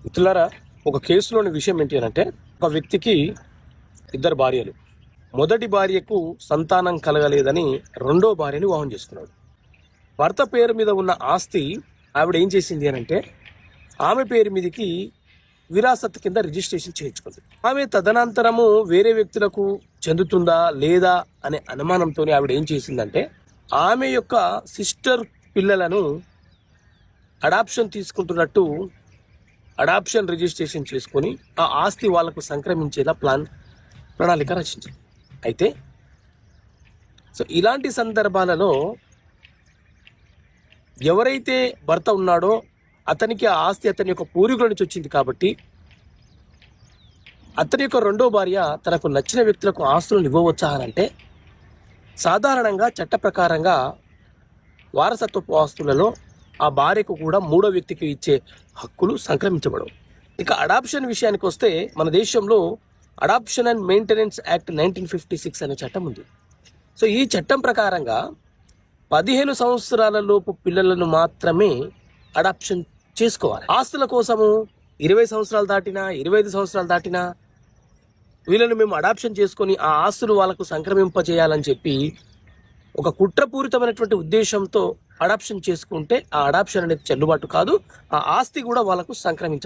మిత్రులారా, ఒక కేసులోని విషయం ఏంటి అంటే, ఒక వ్యక్తికి ఇద్దరు భార్యలు. మొదటి భార్యకు సంతానం కలగలేదని రెండో భార్యని వివాహం చేసుకున్నాడు. భర్త పేరు మీద ఉన్న ఆస్తి ఆవిడ ఏం చేసింది అంటే, ఆమె పేరు మీదకి విరాసత్ కింద రిజిస్ట్రేషన్ చేయించుకుంది. ఆమె తదనంతరము వేరే వ్యక్తులకు చెందుతుందా లేదా అనే అనుమానంతో ఆవిడ ఏం చేసిందంటే, ఆమె యొక్క సిస్టర్ పిల్లలను అడాప్షన్ తీసుకుంటున్నట్టు అడాప్షన్ రిజిస్ట్రేషన్ చేసుకొని ఆ ఆస్తి వాళ్లకు సంక్రమించేలా ప్రణాళిక రచించింది. అయితే ఇలాంటి సందర్భాలలో ఎవరైతే భర్త ఉన్నాడో అతనికి ఆ ఆస్తి అతని యొక్క పూర్వీకుల నుంచి వచ్చింది కాబట్టి అతని యొక్క రెండో భార్య తనకు నచ్చిన వ్యక్తులకు ఆస్తులను ఇవ్వవచ్చా అని అంటే, సాధారణంగా చట్ట ప్రకారంగా వారసత్వపు ఆస్తులలో ఆ భార్యకు కూడా మూడో వ్యక్తికి ఇచ్చే హక్కులు సంక్రమించబడవు. ఇక అడాప్షన్ విషయానికి వస్తే, మన దేశంలో అడాప్షన్ అండ్ మెయింటెనెన్స్ యాక్ట్ 1956 అనే చట్టం ఉంది. ఈ చట్టం ప్రకారంగా 15 సంవత్సరాల లోపు పిల్లలను మాత్రమే అడాప్షన్ చేసుకోవాలి. ఆస్తుల కోసము 20 సంవత్సరాలు దాటినా 25 సంవత్సరాలు దాటినా వీళ్ళను మేము అడాప్షన్ చేసుకొని ఆ ఆస్తులు వాళ్ళకు సంక్రమింపజేయాలని చెప్పి ఒక కుట్రపూరితమైనటువంటి ఉద్దేశంతో అడాప్షన్ చేసుకుంటే ఆ అడాప్షన్ అనేది చెల్లుబాటు కాదు. ఆ ఆస్తి కూడా వాళ్ళకు సంక్రమించ